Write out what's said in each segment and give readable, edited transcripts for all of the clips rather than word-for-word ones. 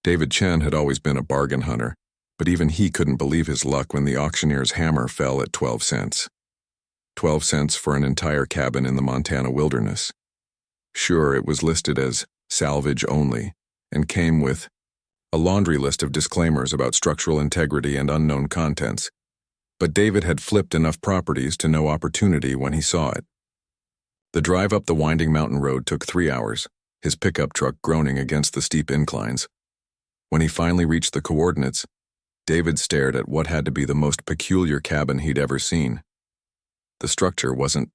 David Chen had always been a bargain hunter, but even he couldn't believe his luck when the auctioneer's hammer fell at 12 cents. 12 cents for an entire cabin in the Montana wilderness. Sure, it was listed as salvage only and came with a laundry list of disclaimers about structural integrity and unknown contents, but David had flipped enough properties to know opportunity when he saw it. The drive up the winding mountain road took 3 hours, his pickup truck groaning against the steep inclines. When he finally reached the coordinates, David stared at what had to be the most peculiar cabin he'd ever seen. The structure wasn't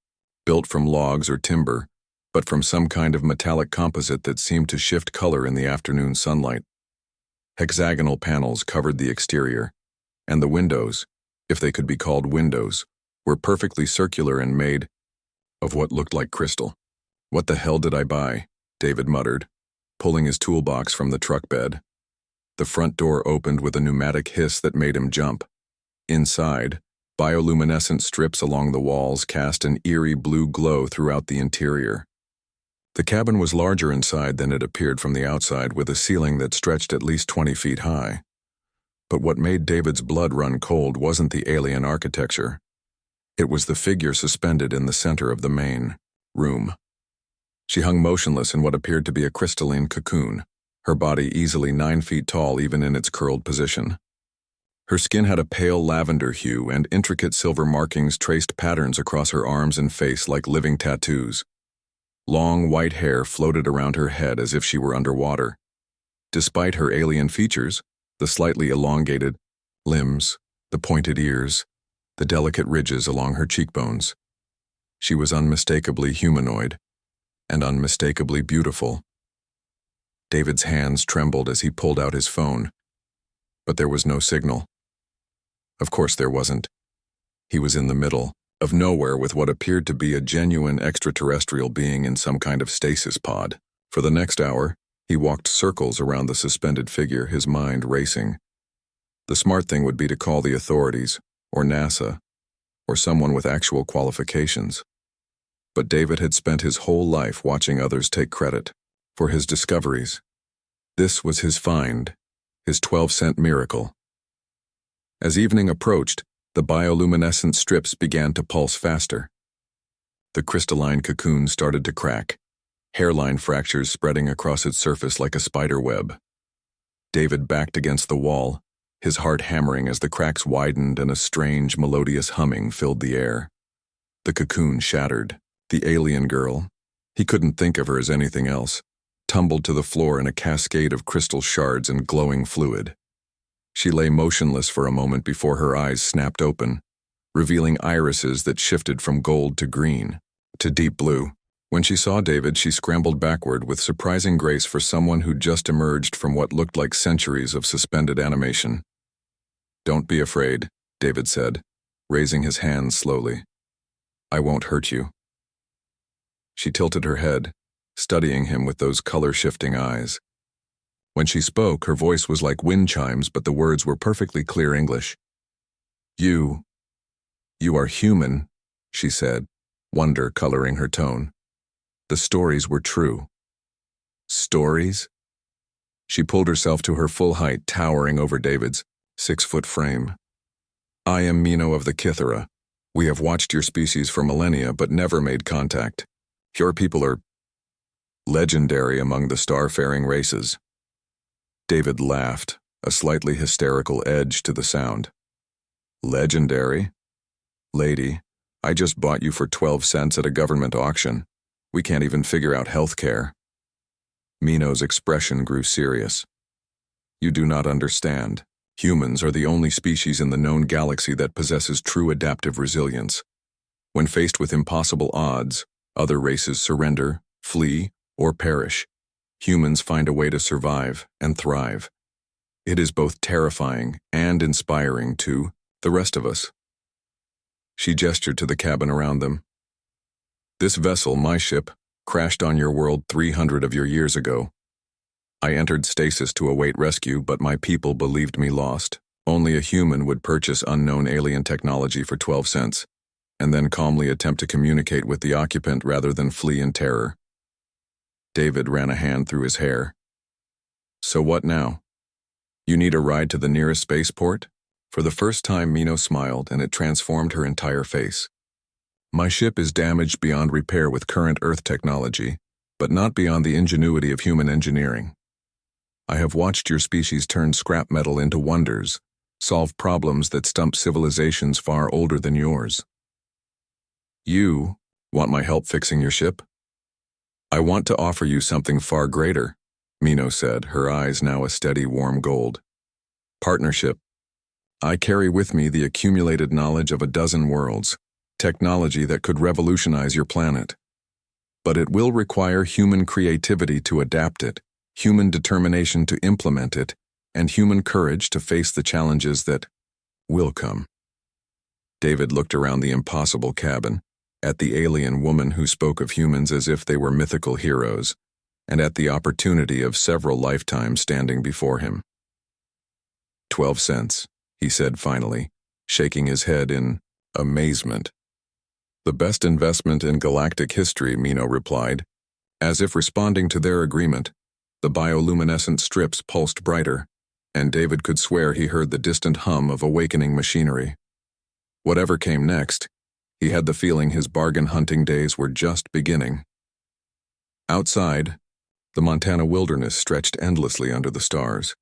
built from logs or timber, but from some kind of metallic composite that seemed to shift color in the afternoon sunlight. Hexagonal panels covered the exterior, and the windows, if they could be called windows, were perfectly circular and made of what looked like crystal. "What the hell did I buy?" David muttered, pulling his toolbox from the truck bed. The front door opened with a pneumatic hiss that made him jump. Inside, bioluminescent strips along the walls cast an eerie blue glow throughout the interior. The cabin was larger inside than it appeared from the outside, with a ceiling that stretched at least 20 feet high. But what made David's blood run cold wasn't the alien architecture. It was the figure suspended in the center of the main room. She hung motionless in what appeared to be a crystalline cocoon, her body easily 9 feet tall even in its curled position. Her skin had a pale lavender hue, and intricate silver markings traced patterns across her arms and face like living tattoos. Long white hair floated around her head as if she were underwater. Despite her alien features, the slightly elongated limbs, the pointed ears, the delicate ridges along her cheekbones, she was unmistakably humanoid and unmistakably beautiful. David's hands trembled as he pulled out his phone, but there was no signal. Of course there wasn't. He was in the middle of nowhere with what appeared to be a genuine extraterrestrial being in some kind of stasis pod. For the next hour, he walked circles around the suspended figure, his mind racing. The smart thing would be to call the authorities, or NASA, or someone with actual qualifications. But David had spent his whole life watching others take credit for his discoveries. This was his find, his 12-cent miracle. As evening approached, the bioluminescent strips began to pulse faster. The crystalline cocoon started to crack, hairline fractures spreading across its surface like a spider web. David backed against the wall, his heart hammering as the cracks widened and a strange, melodious humming filled the air. The cocoon shattered. The alien girl, he couldn't think of her as anything else, tumbled to the floor in a cascade of crystal shards and glowing fluid. She lay motionless for a moment before her eyes snapped open, revealing irises that shifted from gold to green, to deep blue. When she saw David, she scrambled backward with surprising grace for someone who'd just emerged from what looked like centuries of suspended animation. "Don't be afraid," David said, raising his hands slowly. "I won't hurt you." She tilted her head, studying him with those color-shifting eyes. When she spoke, her voice was like wind chimes, but the words were perfectly clear English. You are human," she said, wonder coloring her tone. "The stories were true." "Stories?" She pulled herself to her full height, towering over David's 6-foot frame. "I am Mino of the Kithera. We have watched your species for millennia, but never made contact. Your people are legendary among the star-faring races." David laughed, a slightly hysterical edge to the sound. "Legendary? Lady, I just bought you for 12 cents at a government auction. We can't even figure out health care." Mino's expression grew serious. "You do not understand. Humans are the only species in the known galaxy that possesses true adaptive resilience. When faced with impossible odds, other races surrender, flee, or perish. Humans find a way to survive and thrive. It is both terrifying and inspiring to the rest of us." She gestured to the cabin around them. "This vessel, my ship, crashed on your world 300 of your years ago. I entered stasis to await rescue, but my people believed me lost. Only a human would purchase unknown alien technology for 12 cents, and then calmly attempt to communicate with the occupant rather than flee in terror." David ran a hand through his hair. "So what now?" You need a ride to the nearest spaceport? For the first time, Mino smiled, and it transformed her entire face. My ship is damaged beyond repair with current Earth technology, but not beyond the ingenuity of human engineering. I have watched your species turn scrap metal into wonders, solve problems that stump civilizations far older than yours. You want my help fixing your ship? I want to offer you something far greater, Mino said, her eyes now a steady, warm gold. Partnership. I carry with me the accumulated knowledge of a dozen worlds, technology that could revolutionize your planet. But it will require human creativity to adapt it, human determination to implement it, and human courage to face the challenges that will come. David looked around the impossible cabin, at the alien woman who spoke of humans as if they were mythical heroes, and at the opportunity of several lifetimes standing before him. 12 cents, he said finally, shaking his head in amazement. The best investment in galactic history, Mino replied. As if responding to their agreement, the bioluminescent strips pulsed brighter, and David could swear he heard the distant hum of awakening machinery. Whatever came next, he had the feeling his bargain hunting days were just beginning. Outside, the Montana wilderness stretched endlessly under the stars,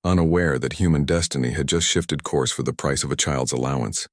unaware that human destiny had just shifted course for the price of a child's allowance.